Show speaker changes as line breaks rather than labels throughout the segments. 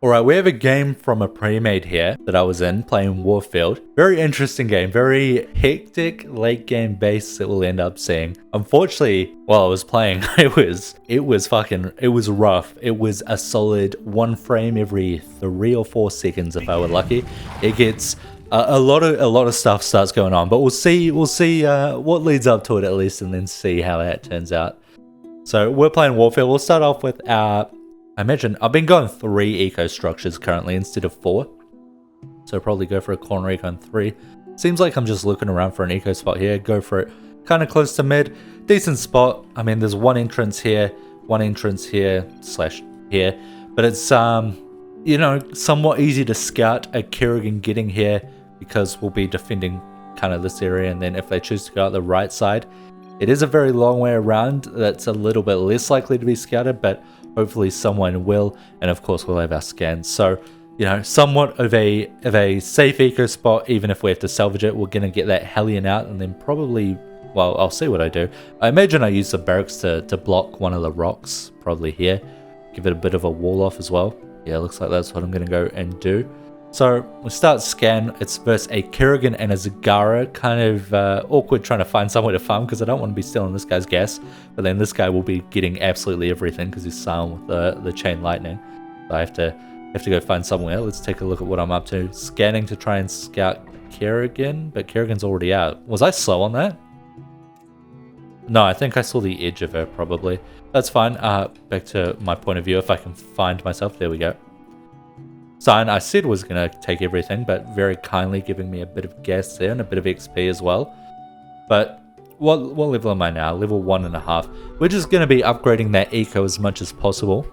Alright, we have a game from a pre-made here that I was in, playing Warfield. Very interesting game, very hectic late game base that we'll end up seeing. Unfortunately, while I was playing, it was rough. It was a solid 1 frame every 3 or 4 seconds if I were lucky. It gets a lot of stuff starts going on, but we'll see what leads up to it at least, and then see how that turns out. So we're playing Warfield. We'll start off with our, I imagine, I've been going 3 eco structures currently instead of 4. So probably go for a corner eco on 3. Seems like I'm just looking around for an eco spot here. Go for it. Kind of close to mid. Decent spot. I mean, there's one entrance here slash here. But it's, you know, somewhat easy to scout a Kerrigan getting here because we'll be defending kind of this area. And then if they choose to go out the right side, it is a very long way around. That's a little bit less likely to be scouted, but hopefully someone will, and of course we'll have our scans. So, you know, somewhat of a safe eco spot, even if we have to salvage it. We're going to get that Hellion out, and then probably, well, I'll see what I do. I imagine I use the barracks to block one of the rocks, probably here. Give it a bit of a wall off as well. Yeah, looks like that's what I'm going to go and do. So we start scan. It's versus a Kerrigan and a Zagara. Kind of awkward trying to find somewhere to farm because I don't want to be stealing this guy's gas. But then this guy will be getting absolutely everything because he's silent with the chain lightning. So I have to go find somewhere. Let's take a look at what I'm up to. Scanning to try and scout Kerrigan, but Kerrigan's already out. Was I slow on that? No, I think I saw the edge of her probably. That's fine. Back to my point of view. If I can find myself, there we go. Sign, I said was going to take everything, but very kindly giving me a bit of gas there and a bit of XP as well. But what level am I now? Level 1.5. We're just going to be upgrading that eco as much as possible.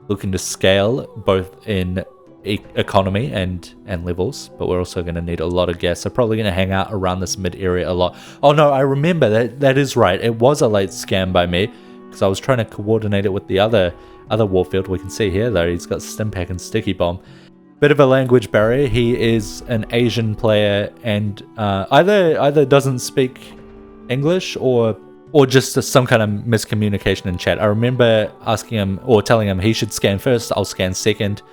Looking to scale both in economy and levels, but we're also going to need a lot of gas. So probably going to hang out around this mid area a lot. Oh no, I remember that is right. It was a late scam by me because I was trying to coordinate it with the other Warfield. We can see here though, he's got Stimpack and Sticky Bomb. Bit of a language barrier. He is an Asian player and either doesn't speak English or just some kind of miscommunication in chat. I remember asking him or telling him he should scan first, I'll scan second.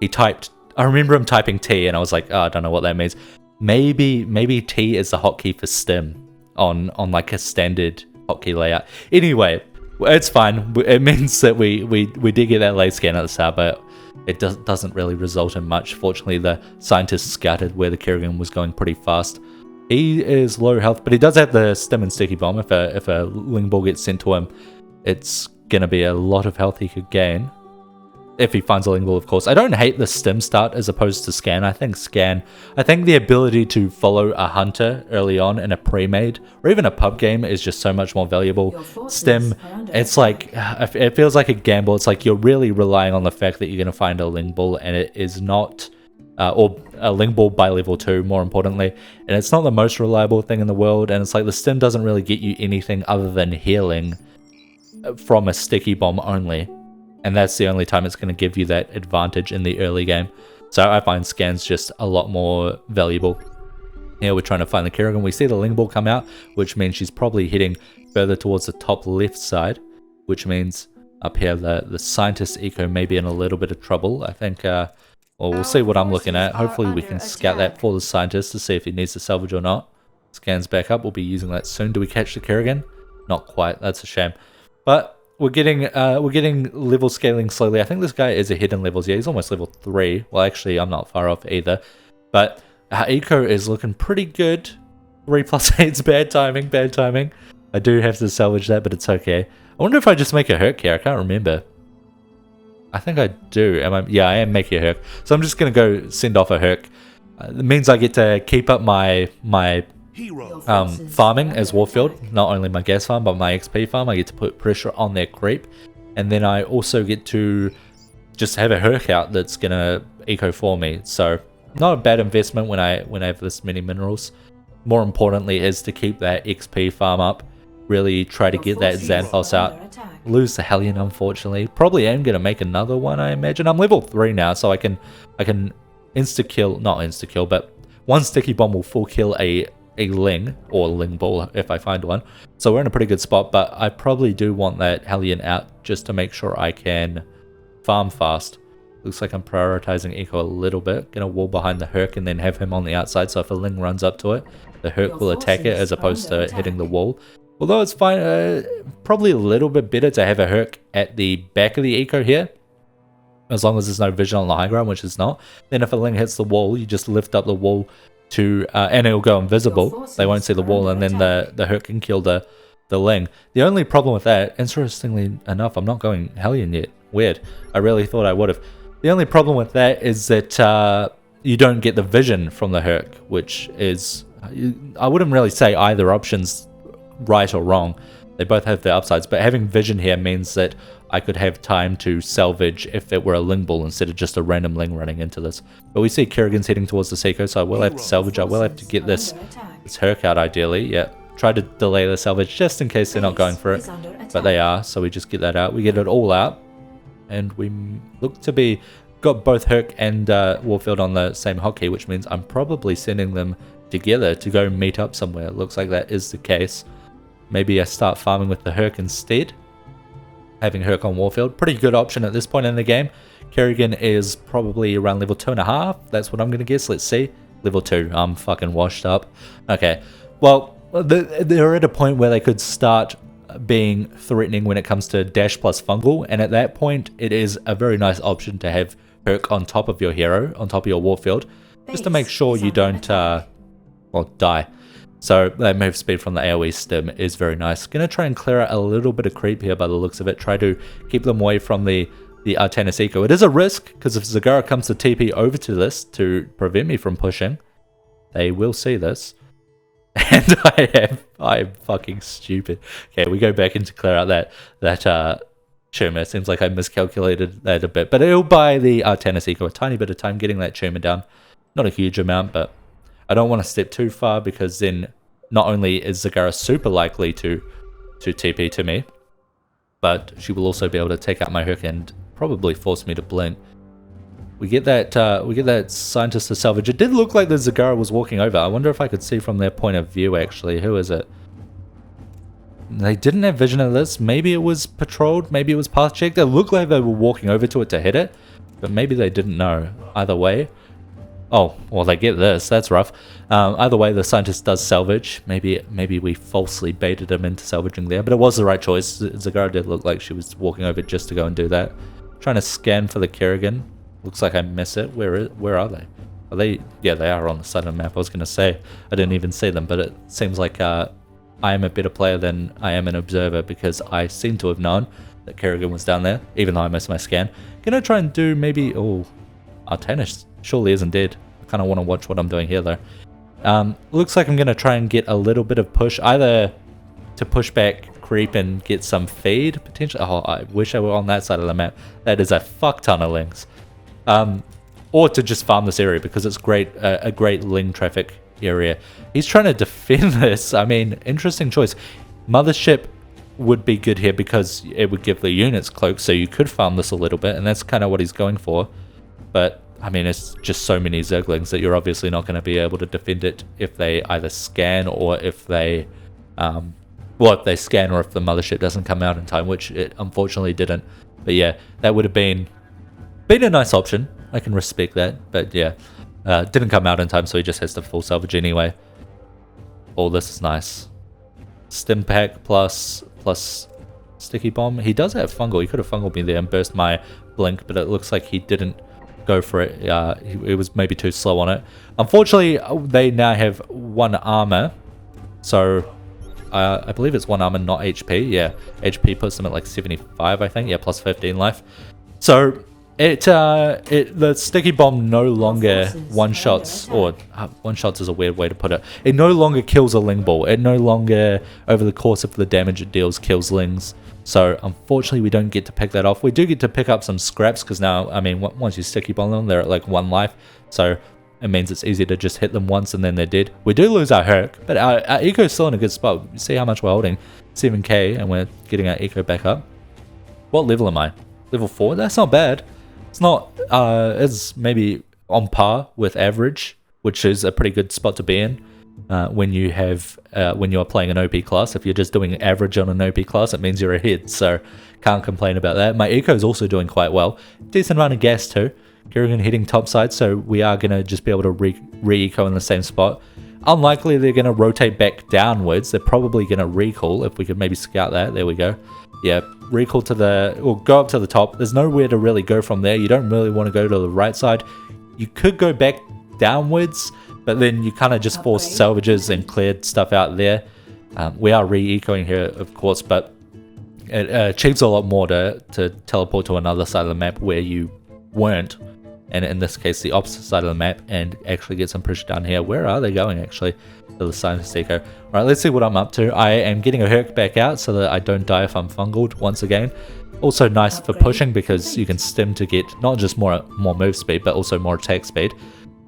I remember him typing T and I was like, oh, I don't know what that means. Maybe T is the hotkey for stim on like a standard hotkey layout. Anyway, it's fine. It means that we did get that late scan at the start, but it doesn't really result in much. Fortunately, the scientists scouted where the Kerrigan was going pretty fast. He is low health, but he does have the stim and sticky bomb. If a Ling Ball gets sent to him, it's going to be a lot of health he could gain. If he finds a Ling Ball, of course. I don't hate the stim start as opposed to scan. I think the ability to follow a hunter early on in a pre-made or even a pub game is just so much more valuable. Stim, it's like, it feels like a gamble. It's like you're really relying on the fact that you're going to find a Ling Ball, and it is not, or a Ling Ball by level 2, more importantly. And it's not the most reliable thing in the world, and it's like the stim doesn't really get you anything other than healing from a sticky bomb only. And that's the only time it's going to give you that advantage in the early game. So I find scans just a lot more valuable. Here we're trying to find the Kerrigan. We see the Ling Ball come out, which means she's probably heading further towards the top left side, which means up here the scientist eco may be in a little bit of trouble. I think, well, we'll see what I'm looking at. Hopefully we can scout that for the scientist to see if he needs to salvage or not. Scans back up. We'll be using that soon. Do we catch the Kerrigan? Not quite. That's a shame. But we're getting level scaling slowly. I think this guy is ahead in levels. Yeah, he's almost level 3. Well, actually, I'm not far off either. But our eco is looking pretty good. 3+8's bad timing. I do have to salvage that, but it's okay. I wonder if I just make a Herc here. I can't remember. I think I do. Yeah, I am making a Herc. So I'm just going to go send off a Herc. It means I get to keep up my farming as Warfield, not only my gas farm but my XP farm. I get to put pressure on their creep, and then I also get to just have a Herc out that's gonna eco for me. So not a bad investment when I have this many minerals. More importantly is to keep that XP farm up, really try to get that Xanthos out. Lose the Hellion, unfortunately. Probably am gonna make another one, I imagine. I'm level 3 now, so I can insta kill, not insta kill, but one sticky bomb will full kill a Ling or Ling Ball if I find one. So we're in a pretty good spot, but I probably do want that Hellion out just to make sure I can farm fast. Looks like I'm prioritizing eco a little bit. Gonna wall behind the Herc and then have him on the outside, so if a Ling runs up to it, the Herc will attack it as opposed to hitting the wall. Although it's fine, probably a little bit better to have a Herc at the back of the eco here, as long as there's no vision on the high ground, which is not. Then if a Ling hits the wall, you just lift up the wall to, and it'll go invisible. They won't see the wall, and then the Herc can kill the Ling. The only problem with that, interestingly enough, I'm not going Hellion yet. Weird. I really thought I would have. The only problem with that is that you don't get the vision from the Herc, which is, I wouldn't really say either option's right or wrong. They both have their upsides, but having vision here means that I could have time to salvage if it were a Ling ball instead of just a random Ling running into this. But we see Kerrigan's heading towards the Seiko, so I will have to salvage. I will have to get this Herc out ideally. Yeah, try to delay the salvage just in case they're not going for it, but they are, so we just get that out. We get it all out, and we look to be got both Herc and Warfield on the same hotkey, which means I'm probably sending them together to go meet up somewhere. It looks like that is the case. Maybe I start farming with the Herc instead. Having Herc on Warfield, pretty good option at this point in the game. Kerrigan is probably around level 2.5. That's what I'm going to guess. Let's see. Level 2. I'm fucking washed up. Okay. Well, they're at a point where they could start being threatening when it comes to dash plus fungal, and at that point it is a very nice option to have Herc on top of your hero, on top of your Warfield, just to make sure you don't well, die. So that move speed from the AoE stim is very nice. Gonna try and clear out a little bit of creep here by the looks of it. Try to keep them away from the Artanis Eco. It is a risk, because if Zagara comes to TP over to this to prevent me from pushing, they will see this. And I'm fucking stupid. Okay, we go back in to clear out that tumor. It seems like I miscalculated that a bit, but it'll buy the Artanis Eco a tiny bit of time getting that tumor down. Not a huge amount, but I don't want to step too far, because then not only is Zagara super likely to TP to me, but she will also be able to take out my Herc and probably force me to blink. We get that scientist to salvage. It did look like the Zagara was walking over. I wonder if I could see from their point of view actually. Who is it? They didn't have vision of this. Maybe it was patrolled, maybe it was path checked. It looked like they were walking over to it to hit it, but maybe they didn't know. Either way. Oh, well, they get this. That's rough. Either way, the scientist does salvage. Maybe we falsely baited him into salvaging there, but it was the right choice. Zagara did look like she was walking over just to go and do that. Trying to scan for the Kerrigan. Looks like I miss it. Where are they? Are they? Yeah, they are on the side of the map. I was going to say I didn't even see them, but it seems like I am a better player than I am an observer, because I seem to have known that Kerrigan was down there, even though I missed my scan. Gonna try and do maybe... Oh, Artanis surely isn't dead. I kind of want to watch what I'm doing here, though. Looks like I'm going to try and get a little bit of push, either to push back creep and get some feed, potentially. Oh, I wish I were on that side of the map. That is a fuck ton of Lings. Or to just farm this area, because it's a great Ling traffic area. He's trying to defend this. I mean, interesting choice. Mothership would be good here because it would give the units cloaks, so you could farm this a little bit, and that's kind of what he's going for. But I mean, it's just so many Zerglings that you're obviously not going to be able to defend it if they either scan, or if they if they scan, or if the mothership doesn't come out in time, which it unfortunately didn't. But yeah, that would have been a nice option. I can respect that, but yeah, didn't come out in time, so he just has to full salvage anyway. Oh, this is nice. Stim pack plus sticky bomb. He does have fungal. He could have fungal me there and burst my blink, but it looks like he didn't go for it. It was maybe too slow on it. Unfortunately, they now have 1 armor, so I believe it's 1 armor, not HP. Yeah, HP puts them at like 75, I think. Yeah, plus 15 life. So the sticky bomb no longer one-shots, or one-shots is a weird way to put it. It no longer kills a Ling ball. It no longer, over the course of the damage it deals, kills Lings. So unfortunately we don't get to pick that off. We do get to pick up some scraps, because now, I mean, once you sticky bomb them, they're at like 1 life. So it means it's easy to just hit them once and then they're dead. We do lose our Herc, but our eco's still in a good spot. You see how much we're holding? 7k, and we're getting our eco back up. What level am I? Level 4? That's not bad. It's not, it's maybe on par with average, which is a pretty good spot to be in. when you are playing an OP class. If you're just doing average on an OP class, it means you're ahead, so can't complain about that. My eco is also doing quite well. Decent amount of gas too. Kerrigan heading topside, so we are going to just be able to re-eco in the same spot. Unlikely they're going to rotate back downwards. They're probably going to recall. If we could maybe scout that. There we go. Yeah, recall to the, or go up to the top. There's nowhere to really go from there. You don't really want to go to the right side. You could go back downwards, but then you kind of just forced salvages and cleared stuff out there. We are re-ecoing here, of course, but it achieves a lot more to teleport to another side of the map where you weren't. And in this case, the opposite side of the map, and actually get some pressure down here. Where are they going, actually? To the side of Eco. Alright, let's see what I'm up to. I am getting a Herc back out so that I don't die if I'm fungled once again. Also nice for pushing because you can stim to get not just more move speed, but also more attack speed.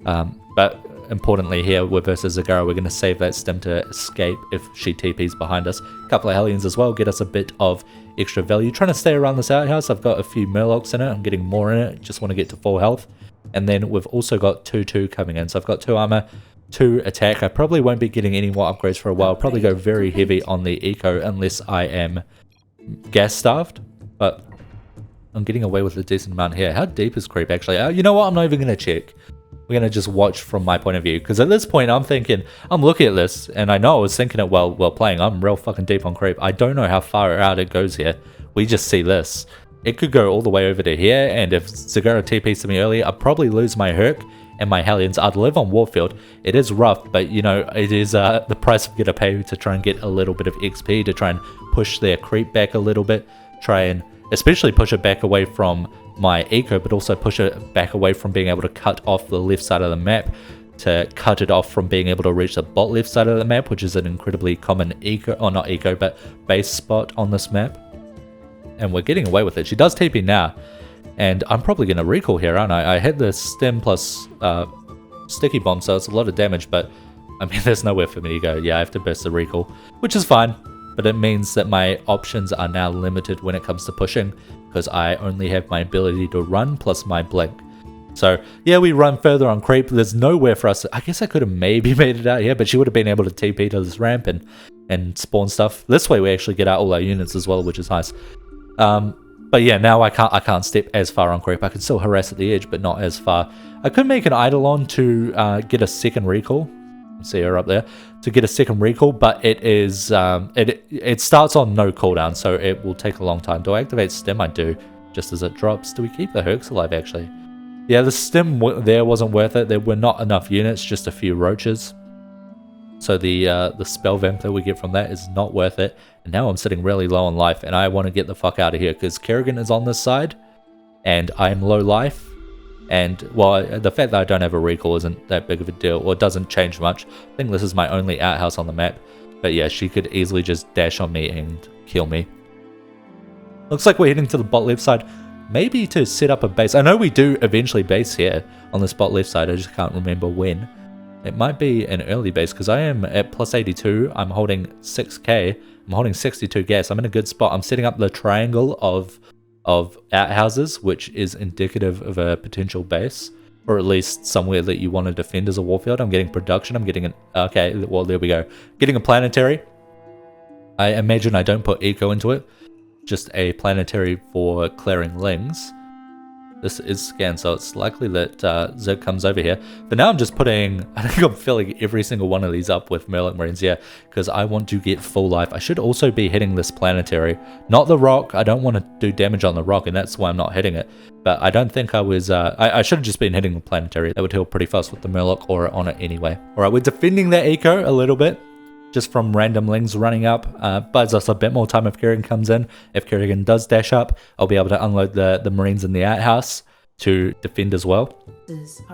But importantly here, we're versus Zagara, we're going to save that stim to escape if she TPs behind us. A couple of Hellions as well, get us a bit of extra value. Trying to stay around this outhouse. I've got a few Murlocs in it. I'm getting more in it. Just want to get to full health. And then we've also got 2-2 coming in. So I've got 2 armor, 2 attack. I probably won't be getting any more upgrades for a while. I'll probably go very heavy on the eco unless I am gas starved. But I'm getting away with a decent amount here. How deep is creep actually? You know what? I'm not even going to check. We're going to just watch from my point of view. Because at this point, I'm thinking, I'm looking at this, and I know I was thinking it while playing. I'm real fucking deep on creep. I don't know how far out it goes here. We just see this. It could go all the way over to here, and if Zagara TPs to me earlier, I'd probably lose my Herc and my Hellions. I'd live on Warfield. It is rough, but you know, it is the price I'm going to pay to try and get a little bit of XP, to try and push their creep back a little bit. Try and especially push it back away from my eco, but also push it back away from being able to cut off the left side of the map, to cut it off from being able to reach the bot left side of the map, which is an incredibly common eco, or not eco, but base spot on this map. And we're getting away with it. She does TP now, and I'm probably going to recall here, aren't I? I hit the stem plus sticky bomb, so it's a lot of damage, but I mean, there's nowhere for me to go. Yeah, I have to burst the recall, which is fine, but it means that my options are now limited when it comes to pushing, because I only have my ability to run plus my blink. So yeah, we run further on creep. There's nowhere for us. I guess I could have maybe made it out here, but she would have been able to TP to this ramp and spawn stuff. This way we actually get out all our units as well, which is nice. But yeah, now I can't step as far on creep. I can still harass at the edge, but not as far. I could make an Eidolon to get a second recall. See her up there, to get a second recall, but it is it starts on no cooldown, so it will take a long time. Do I activate stim? I do, just as it drops. Do we keep the Hercs alive actually? Yeah, the stim there wasn't worth it. There were not enough units, just a few roaches. So the spell vamp that we get from that is not worth it. And now I'm sitting really low on life, and I want to get the fuck out of here because Kerrigan is on this side, and I'm low life. And well, the fact that I don't have a recall isn't that big of a deal, or it doesn't change much. I think this is my only outhouse on the map. But yeah, she could easily just dash on me and kill me. Looks like we're heading to the bot left side. Maybe to set up a base. I know we do eventually base here on this bot left side. I just can't remember when. It might be an early base because I am at plus 82. I'm holding 6k. I'm holding 62 gas. I'm in a good spot. I'm setting up the triangle of outhouses, which is indicative of a potential base, or at least somewhere that you want to defend as a Warfield. I'm getting production. I'm getting an... Okay, well, there we go. Getting a planetary. I imagine I don't put eco into it. Just a planetary for clearing lings. This is scanned, so it's likely that Zerg comes over here. But now I'm just putting... I think I'm filling every single one of these up with Murloc Marines, yeah, because I want to get full life. I should also be hitting this planetary. Not the rock. I don't want to do damage on the rock, and that's why I'm not hitting it. But I don't think I was... I should have just been hitting the planetary. That would heal pretty fast with the Murloc or on it anyway. Alright, we're defending that eco a little bit. Just from random lings running up. Buys us a bit more time if Kerrigan comes in. If Kerrigan does dash up, I'll be able to unload the Marines in the outhouse to defend as well.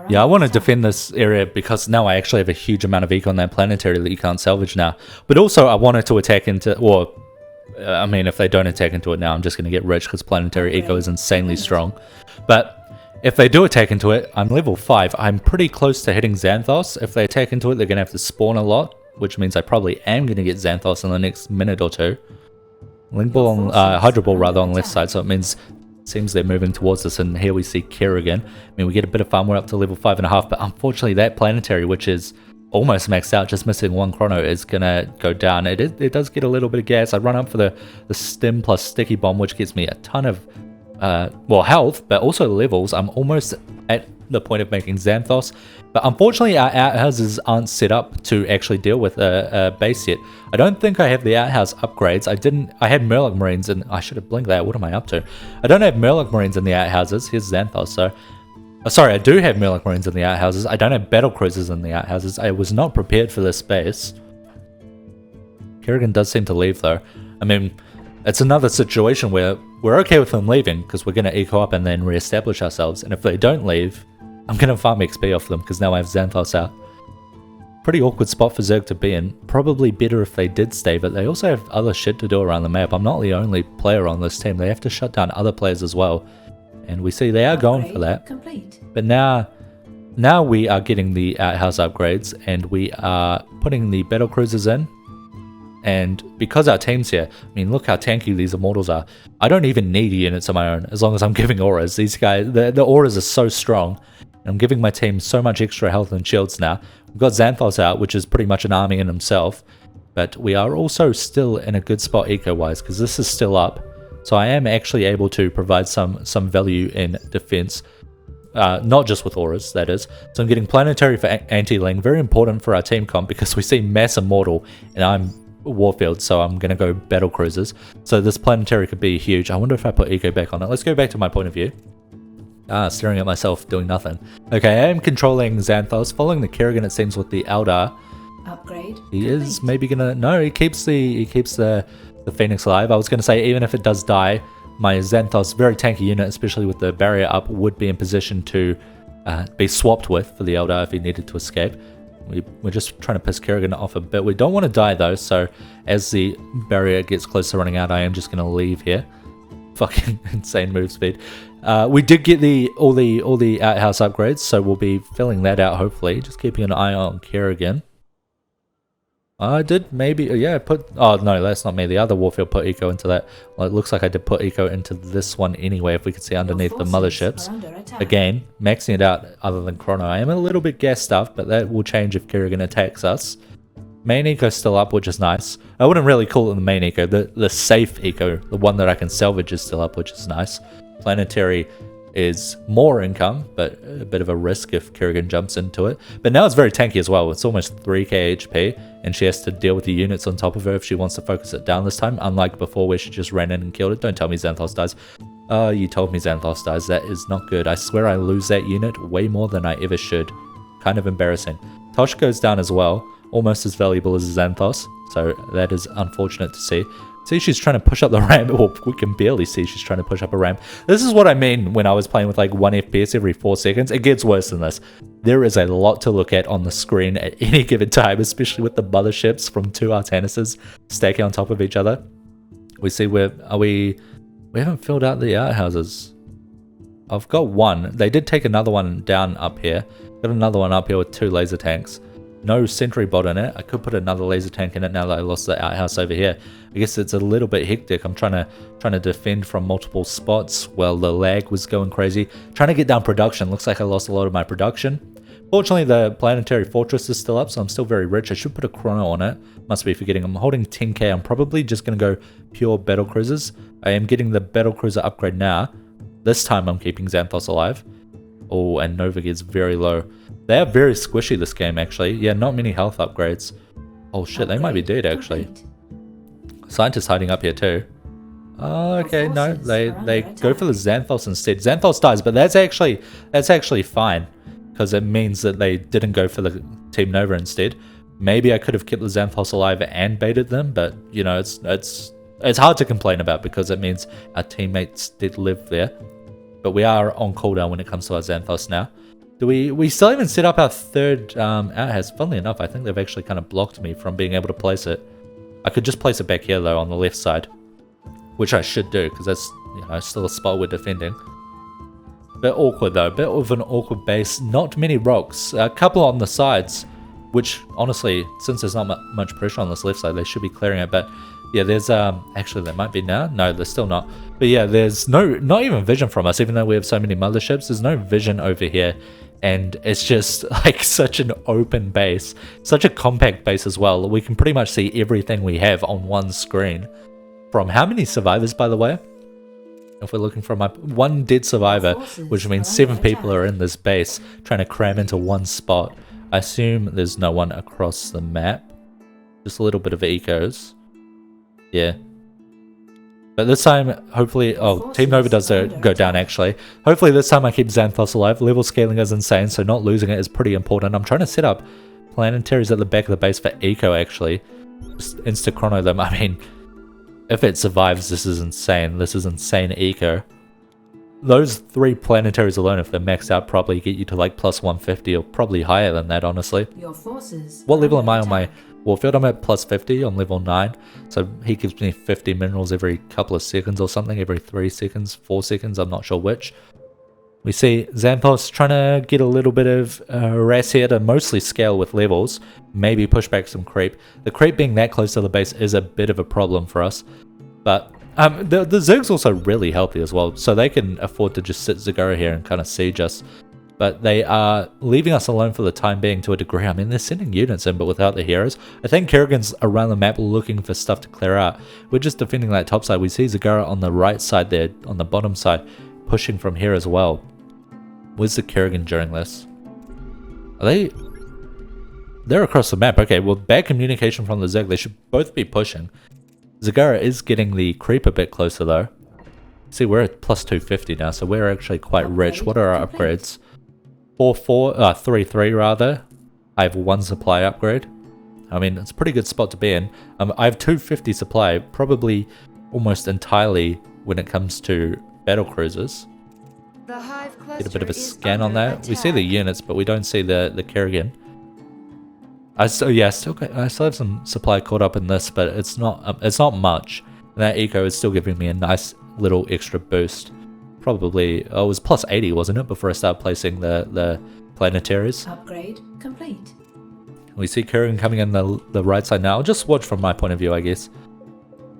Yeah, I want to defend this area because now I actually have a huge amount of eco on that planetary that you can't salvage now. But also I wanted to attack into... Or, I mean, if they don't attack into it now, I'm just going to get rich because planetary eco is insanely strong. But if they do attack into it, I'm level 5. I'm pretty close to hitting Xanthos. If they attack into it, they're going to have to spawn a lot, which means I probably am going to get Xanthos in the next minute or two. Link ball on, Hydro Ball rather on left side, so it seems they're moving towards us, and here we see Kerrigan. I mean, we get a bit of farm, we're up to level 5.5, but unfortunately that planetary, which is almost maxed out, just missing one chrono is gonna go down. It does get a little bit of gas. I run up for the stim plus sticky bomb, which gives me a ton of well, health, but also levels. I'm almost at the point of making Xanthos, but unfortunately our outhouses aren't set up to actually deal with a base yet. I don't think I have the outhouse upgrades. I had Murloc Marines, and I should have blinked that. What am I up to? I don't have Murloc Marines in the outhouses. Here's Xanthos, so sorry, I do have Murloc Marines in the outhouses. I don't have battle cruisers in the outhouses. I was not prepared for this base. Kerrigan does seem to leave though. I mean, it's another situation where we're okay with them leaving because we're going to eco up and then re-establish ourselves. And if they don't leave, I'm going to farm XP off them because now I have Xanthos out. Pretty awkward spot for Zerg to be in. Probably better if they did stay, but they also have other shit to do around the map. I'm not the only player on this team. They have to shut down other players as well. And we see they are going for that. Complete. But now we are getting the outhouse upgrades and we are putting the battle cruisers in. And because our team's here, I mean, look how tanky these immortals are. I don't even need units of my own as long as I'm giving auras. These guys, the auras are so strong. I'm giving my team so much extra health and shields now. We've got Xanthos out, which is pretty much an army in himself. But we are also still in a good spot eco-wise because this is still up. So I am actually able to provide some value in defense. Not just with auras, that is. So I'm getting planetary for anti-ling. Very important for our team comp because we see mass immortal and I'm Warfield, so I'm going to go battle cruisers. So this planetary could be huge. I wonder if I put eco back on it. Let's go back to my point of view. Staring at myself doing nothing. Okay, I am controlling Xanthos, following the Kerrigan it seems with the Eldar.
Upgrade.
He is maybe gonna he keeps the Phoenix alive. I was gonna say even if it does die, my Xanthos, very tanky unit, especially with the barrier up, would be in position to be swapped with for the Eldar if he needed to escape. We're just trying to piss Kerrigan off a bit. We don't want to die though, so as the barrier gets close to running out, I am just going to leave here. Fucking insane move speed. We did get all the outhouse upgrades, so we'll be filling that out hopefully. Just keeping an eye on Kerrigan. I did maybe, yeah, oh no, that's not me. The other Warfield put eco into that. Well, it looks like I did put eco into this one anyway, if we could see underneath the motherships. Again, maxing it out other than chrono. I am a little bit gas stuffed, but that will change if Kerrigan attacks us. Main eco's still up, which is nice. I wouldn't really call it the main eco. The safe eco, the one that I can salvage, is still up, which is nice. Planetary is more income, but a bit of a risk if Kerrigan jumps into it. But now it's very tanky as well. It's almost 3k HP, and she has to deal with the units on top of her if she wants to focus it down this time, unlike before where she just ran in and killed it. Don't tell me Xanthos dies. You told me Xanthos dies. That is not good. I swear I lose that unit way more than I ever should. Kind of embarrassing. Tosh goes down as well, almost as valuable as Xanthos, so that is unfortunate to see. See, she's trying to push up the ramp. Well, we can barely see she's trying to push up a ramp. This is what I mean when I was playing with like 1 FPS every 4 seconds. It gets worse than this. There is a lot to look at on the screen at any given time, especially with the motherships from 2 Artanuses stacking on top of each other. We see we haven't filled out the outhouses. I've got one. They did take another one down up here. Got another one up here with 2 laser tanks. No sentry bot in it. I could put another laser tank in it now that I lost the outhouse over here. I guess it's a little bit hectic. I'm trying to defend from multiple spots while the lag was going crazy. Trying to get down production. Looks like I lost a lot of my production. Fortunately, the planetary fortress is still up, so I'm still very rich. I should put a chrono on it. Must be forgetting. I'm holding 10k. I'm probably just going to go pure battle cruisers. I am getting the battle cruiser upgrade now. This time I'm keeping Xanthos alive. Oh, and Nova gets very low. They are very squishy this game, actually. Yeah, not many health upgrades. Oh shit, they might be dead, actually. Scientists hiding up here too. Oh, okay, no, they go for the Xanthos instead. Xanthos dies, but that's actually fine, because it means that they didn't go for the Team Nova instead. Maybe I could have kept the Xanthos alive and baited them, but you know, it's hard to complain about because it means our teammates did live there. But we are on cooldown when it comes to our Xanthos now. We still haven't set up our third outhouse. Funnily enough, I think they've actually kind of blocked me from being able to place it. I could just place it back here though on the left side, which I should do because that's, you know, still a spot we're defending. Bit awkward though, bit of an awkward base. Not many rocks, a couple on the sides, which honestly, since there's not much pressure on this left side, they should be clearing it. But yeah, there's actually there might be now. No, there's still not. But yeah, there's not even vision from us, even though we have so many motherships. There's no vision over here. and it's just like such an open base, such a compact base as well. We can pretty much see everything we have on one screen. From how many survivors, by the way? If we're looking for one dead survivor, which means 7 people are in this base trying to cram into one spot. I assume there's no one across the map. Just a little bit of ecos. Yeah. But this time, hopefully... Oh, Team Nova does go down, actually. Hopefully this time I keep Xanthos alive. Level scaling is insane, so not losing it is pretty important. I'm trying to set up planetaries at the back of the base for eco, actually. Just insta-chrono them. I mean... If it survives, this is insane. This is insane eco. Those 3 planetaries alone, if they're maxed out properly, get you to like plus 150 or probably higher than that, honestly.
Your forces.
What level am I on my Warfield? I'm at plus 50 on level 9. So he gives me 50 minerals every couple of seconds or something. Every 3 seconds, 4 seconds, I'm not sure which. We see Xanthos trying to get a little bit of harass here to mostly scale with levels. Maybe push back some creep. The creep being that close to the base is a bit of a problem for us. But the Zerg's also really healthy as well. So they can afford to just sit Zagura here and kind of siege us. But they are leaving us alone for the time being to a degree. I mean, they're sending units in, but without the heroes. I think Kerrigan's around the map looking for stuff to clear out. We're just defending that top side. We see Zagura on the right side there, on the bottom side, pushing from here as well. Where's the Kerrigan during this? Are they... They're across the map. Okay, well, bad communication from the Zerg. They should both be pushing. Zagura is getting the creep a bit closer, though. See, we're at plus 250 now, so we're actually quite rich. What are our upgrades? 3-3 rather. I have 1 supply upgrade. I mean, it's a pretty good spot to be in. I have 250 supply, probably almost entirely when it comes to battle cruisers. Get a bit of a scan on that. Attack. We see the units, but we don't see the Kerrigan. I still have some supply caught up in this, but it's not much. And that eco is still giving me a nice little extra boost. Probably it was plus 80, wasn't it, before I started placing the planetaries.
Upgrade complete.
We see Kerrigan coming in the right side now. I'll just watch from my point of view, I guess.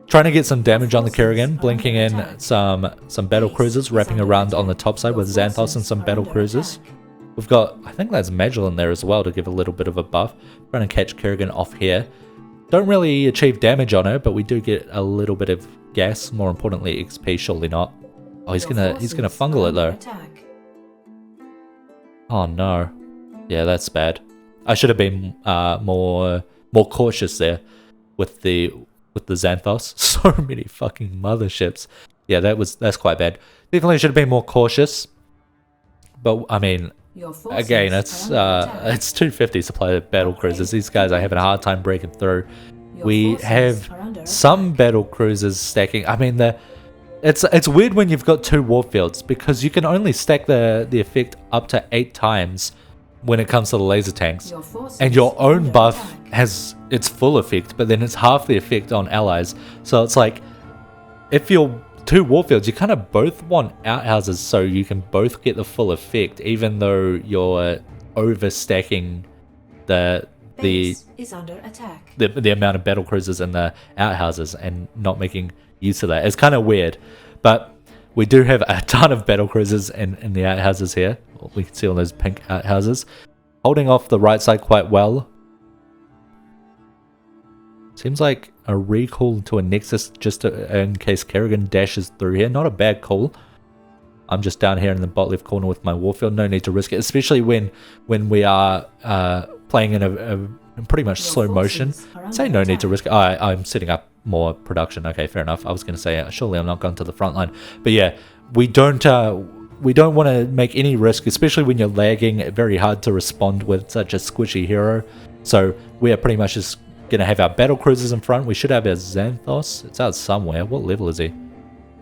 Trying to get some damage on the Kerrigan, blinking in some battle cruisers, wrapping around on the top side with Xanthos and some battle cruisers. We've got, I think that's Magellin there as well to give a little bit of a buff. Trying to catch Kerrigan off here. Don't really achieve damage on her, but we do get a little bit of gas. More importantly, XP, surely not. Oh, he's gonna fungal it though. Oh no. Yeah, that's bad. I should have been more cautious there with the Xanthos. So many fucking motherships. Yeah, that's quite bad. Definitely should have been more cautious. But I mean, again, it's 250 supply of battle cruisers. These guys are having a hard time breaking through. We have some battle cruisers stacking. I mean, it's weird when you've got 2 Warfields because you can only stack the effect up to 8 times when it comes to the laser tanks, and your own buff has its full effect, but then it's half the effect on allies. So it's like, if you're 2 Warfields, you kind of both want outhouses so you can both get the full effect, even though you're overstacking the amount of battle cruisers and the outhouses and not making use of that. It's kind of weird, but we do have a ton of battle cruisers in the outhouses here. We can see all those pink outhouses. Holding off the right side quite well. Seems like a recall to a Nexus just in case Kerrigan dashes through here. Not a bad call. I'm just down here in the bot left corner with my Warfield. No need to risk it, especially when we are playing in pretty much slow motion. Say no need to risk it. I'm setting up more production. Okay, fair enough. I was going to say surely I'm not going to the front line, but yeah, we don't want to make any risk, especially when you're lagging. Very hard to respond with such a squishy hero. So we are pretty much just going to have our battle cruisers in front. We should have our Xanthos. It's out somewhere. What level is he?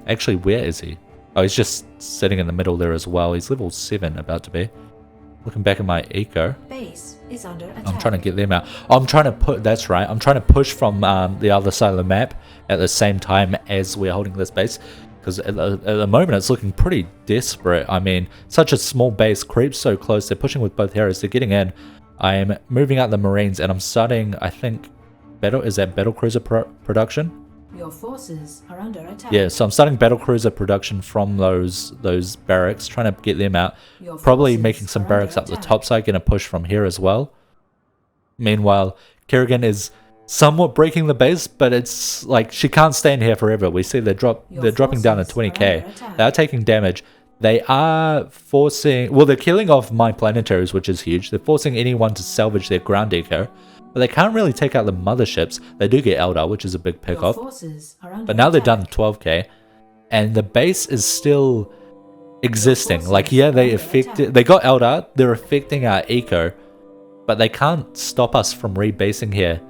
Actually, where is he? Oh, he's just sitting in the middle there as well. He's level 7 about to be. Looking back at my eco.
Base is under attack.
I'm trying to get them out. I'm trying to put. That's right. I'm trying to push from the other side of the map at the same time as we're holding this base. Because at the moment it's looking pretty desperate. I mean, such a small base, creeps so close. They're pushing with both heroes. They're getting in. I'm moving out the Marines and I'm starting, I think, battle cruiser production.
Your forces are under attack.
Yeah, so I'm starting battlecruiser production from those barracks, trying to get them out.
Your
Probably
forces
making some
are
barracks
under
up the
attack.
top side, gonna push from here as well. Meanwhile, Kerrigan is somewhat breaking the base, but it's like she can't stand here forever. We see they're dropping down to
forces are
20k.
under attack.
They are taking damage. They are forcing, well, they're killing off my planetaries, which is huge. They're forcing anyone to salvage their ground eco, but they can't really take out the motherships. They do get Eldar, which is a big
Your
pickoff.
forces are under
But now they're
attack.
done 12k, and the base is still existing.
forces
Like, yeah, they
are under
affected,
attack.
they got Eldar, they're affecting our eco, but they can't stop us from rebasing here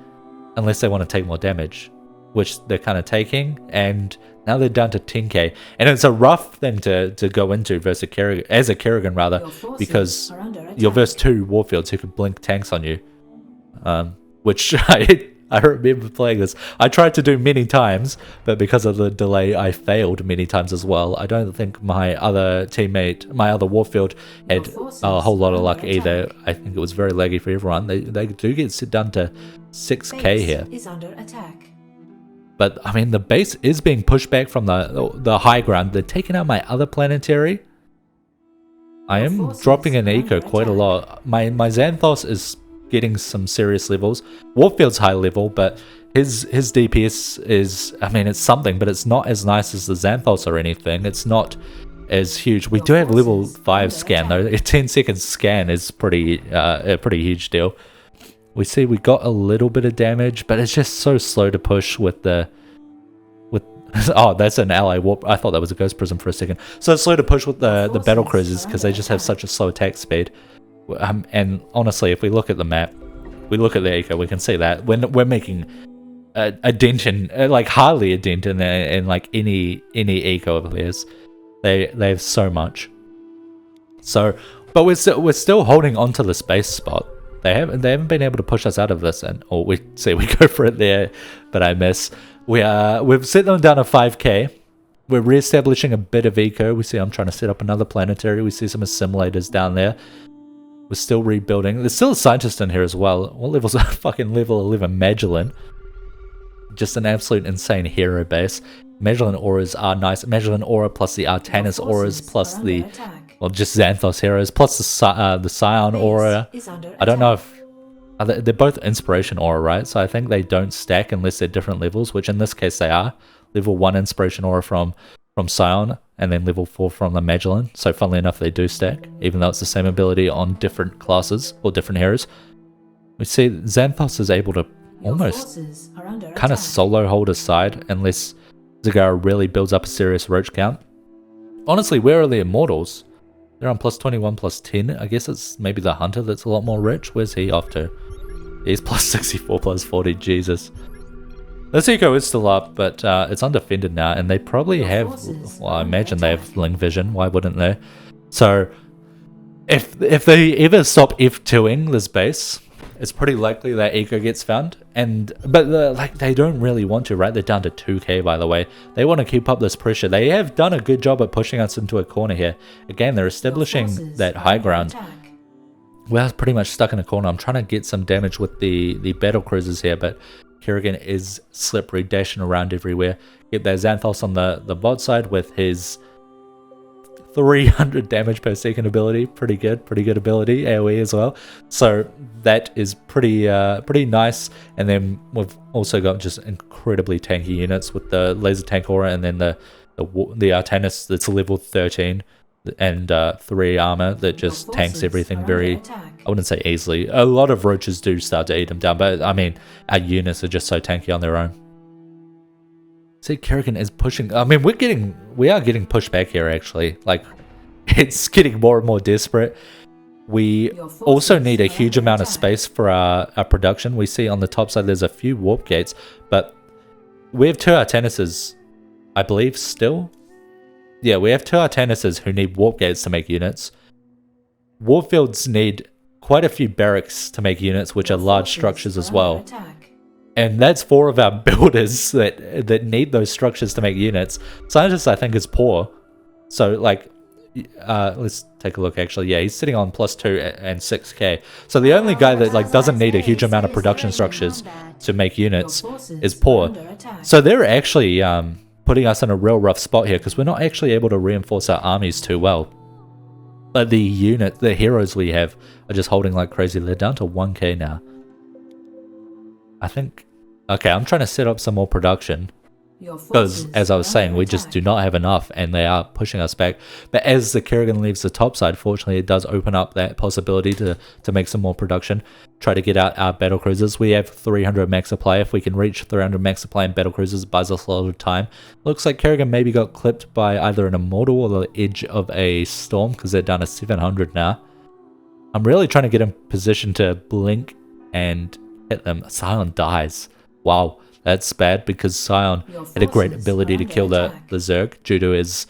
unless they want to take more damage, which they're kind of taking, and now they're down to 10k. And it's a rough thing to go into versus Kerrigan, as a Kerrigan rather,
Your forces
because
are under
you're
attack.
versus 2 Warfields who can blink tanks on you. Which I remember playing this. I tried to do many times, but because of the delay, I failed many times as well. I don't think my other teammate, my other Warfield, had a whole lot of luck
Your forces are
either.
under
I think it was very laggy for everyone. They do get sit down to 6k
Base
here.
is under attack.
But, I mean, the base is being pushed back from the high ground. They're taking out my other planetary. I
Your
am
forces
dropping an
are
eco
under
quite a
attack.
lot. My Xanthos is getting some serious levels. Warfield's high level, but his DPS is, I mean, it's something, but it's not as nice as the Xanthos or anything. It's not as huge. We
Your
do have level
forces
5
under
scan, though.
attack.
A 10-second scan is a pretty huge deal. We see we got a little bit of damage, but it's just so slow to push with the... Oh, that's an ally warp. I thought that was a ghost prism for a second. So it's slow to push with the battle cruisers because they just have such a slow attack speed. And honestly, if we look at the map, we look at the eco, we can see that we're making a dent in, like hardly a dent in like any eco of theirs. They have so much. So, but we're still holding on to the space spot. They haven't been able to push us out of this, and we go for it there, but I miss. We've set them down to 5k. We're re-establishing a bit of eco. We see I'm trying to set up another planetary. We see some assimilators down there. We're still rebuilding. There's still a scientist in here as well. What level's that? Fucking level 11 Magellan. Just an absolute insane hero base. Magellan auras are nice. Magellan aura plus the Artanis
Your
auras
forces
plus
are under
the,
attack.
well, just Xanthos heroes plus the Scion
Base
aura.
is under
I don't know
attack.
if they're both inspiration aura, right? So I think they don't stack unless they're different levels, which in this case they are. Level 1 inspiration aura from Scion, and then level 4 from the Magellan. So funnily enough, they do stack, even though it's the same ability on different classes or different heroes. We see Xanthos is able to
Your
almost
forces are under
kind of
attack.
solo hold aside unless Zagara really builds up a serious roach count. Honestly, where are the immortals? They're on plus 21, plus 10. I guess it's maybe the hunter that's a lot more rich. Where's he off to? He's plus 64, plus 40. Jesus. This eco is still up, but it's undefended now, and they probably
Your
have,
forces
well,
are
I
under
imagine they have
attack.
Ling Vision. Why wouldn't they? So, if they ever stop F2ing this base, it's pretty likely that eco gets found. But like they don't really want to, right? They're down to 2k, by the way. They want to keep up this pressure. They have done a good job at pushing us into a corner here. Again, they're
Your
establishing
forces
that
are
high
under
ground.
attack.
We're pretty much stuck in a corner. I'm trying to get some damage with the battle cruisers here, but Kerrigan is slippery, dashing around everywhere. Get that Xanthos on the bot side with his 300 damage per second ability. Pretty good ability. AoE as well. So that is pretty nice. And then we've also got just incredibly tanky units with the laser tank aura, and then the Artanis that's level 13 and 3 armor that just
Your
tanks
forces
everything
are
very,
under attack.
I wouldn't say easily. A lot of roaches do start to eat them down, but I mean, our units are just so tanky on their own. See, Kerrigan is pushing. I mean, we are getting pushed back here, actually. Like, it's getting more and more desperate. We
Your forces
also need a
are
huge
under
amount of
attack.
space for our production. We see on the top side there's a few warp gates, but we have 2 Artanises, I believe, still. Yeah, we have 2 Artanises who need warp gates to make units. Warfields need quite a few barracks to make units, which
Your
are large
forces
structures
are
as
under
well.
attack.
And that's 4 of our builders that need those structures to make units. Scientists, I think, is poor. So, like, let's take a look actually. Yeah, he's sitting on +2 and 6k. So the only guy that like doesn't need a huge amount of production structures to make units is poor. So they're actually putting us in a real rough spot here because we're not actually able to reinforce our armies too well. But the heroes we have are just holding like crazy. They're down to 1k now. I think, okay, I'm trying to set up some more production. Because, as I was saying, we just do not have enough and they are pushing us back. But as the Kerrigan leaves the top side, fortunately, it does open up that possibility to make some more production. Try to get out our battlecruisers. We have 300 max supply. If we can reach 300 max supply in battlecruisers, buys us a lot of time. Looks like Kerrigan maybe got clipped by either an Immortal or the edge of a Storm because they're down to 700 now. I'm really trying to get in position to blink and hit them. Scion dies. Wow. That's bad because Scion had a great ability to kill the Zerg due to his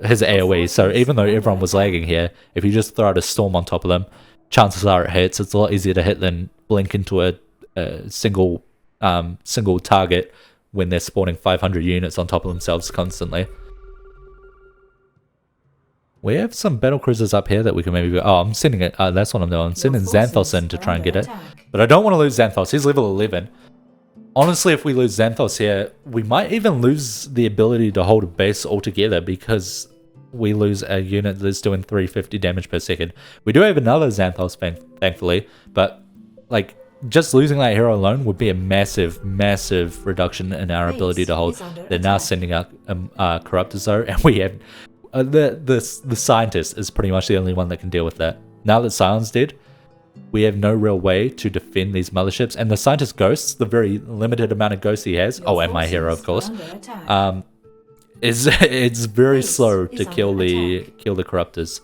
AoE. So even though everyone was lagging here, if you just throw out a Storm on top of them, chances are it hits. It's a lot easier to hit than blink into a single target when they're spawning 500 units on top of themselves constantly. We have some battlecruisers up here that we can maybe go. Oh, I'm sending it. That's what I'm doing. I'm sending Xanthos in to try and get it. But I don't want to lose Xanthos. He's level 11. Honestly, if we lose Xanthos here, we might even lose the ability to hold a base altogether because we lose a unit that's doing 350 damage per second. We do have another Xanthos, thankfully, but like just losing that hero alone would be a massive, massive reduction in our ability to hold. They're now sending out Corruptors though, and we have the Scientist is pretty much the only one that can deal with that. Now that Sion's dead, we have no real way to defend these motherships, and the Scientist Ghosts, the very limited amount of ghosts he has, and my hero of course, it's very slow to kill the Corruptors.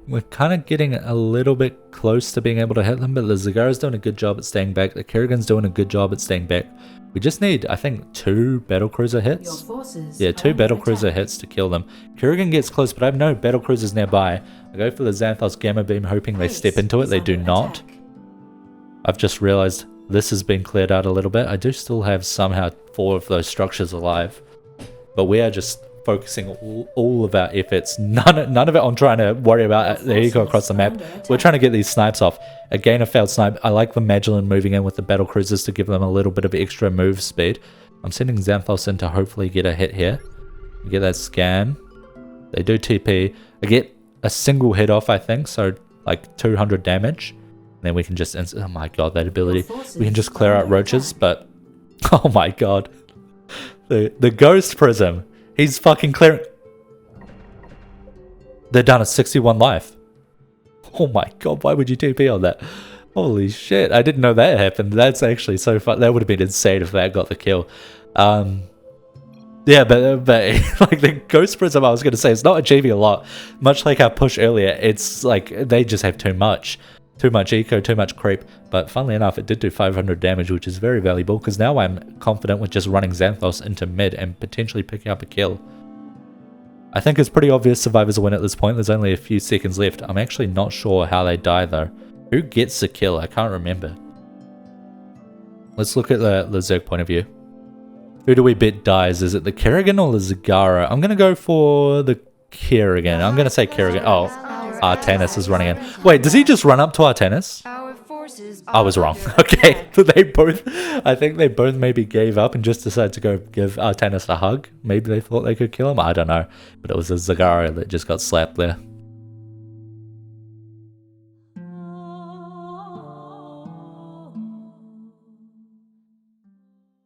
We're kind of getting a little bit close to being able to hit them, but the Zagara's doing a good job at staying back. The Kerrigan's doing a good job at staying back. We just need, I think, 2 battlecruiser hits. Yeah, 2 battlecruiser hits to kill them. Kerrigan gets close, but I have no battlecruisers nearby. I go for the Xanthos Gamma Beam, hoping they step into it. They do not. I've just realized this has been cleared out a little bit. I do still have somehow 4 of those structures alive, but we are just focusing all of our efforts, none of it on trying to worry about the eco across the map. We're trying to get these snipes off. Again, a failed snipe. I like the Magellan moving in with the battlecruisers to give them a little bit of extra move speed. I'm sending Xanthos in to hopefully get a hit here. Get that scan. They do TP. I get a single hit off, I think, so like 200 damage. And then we can just, oh my god, that ability. We can just clear out roaches, but oh my god. The Ghost Prism. He's fucking clearing. They're down to 61 life. Oh my god, why would you TP on that? Holy shit, I didn't know that happened. That's actually so fun. That would have been insane if that got the kill. Yeah, but like the Ghost Prism, I was going to say, it's not achieving a lot. Much like our push earlier, it's like they just have too much. Too much eco, too much creep. But funnily enough, it did do 500 damage, which is very valuable, because now I'm confident with just running Xanthos into mid and potentially picking up a kill. I think it's pretty obvious survivors win at this point. There's only a few seconds left. I'm actually not sure how they die though. Who gets the kill? I can't remember. Let's look at the Zerg point of view. Who do we bet dies? Is it the Kerrigan or the Zagara? I'm going to go for the Kerrigan. I'm going to say Kerrigan. Oh, Artanis is running in. Wait, does he just run up to Artanis? I was wrong. Okay, they both, I think they both maybe gave up and just decided to go give Artanis a hug. Maybe they thought they could kill him. I don't know. But it was a Zagara that just got slapped there.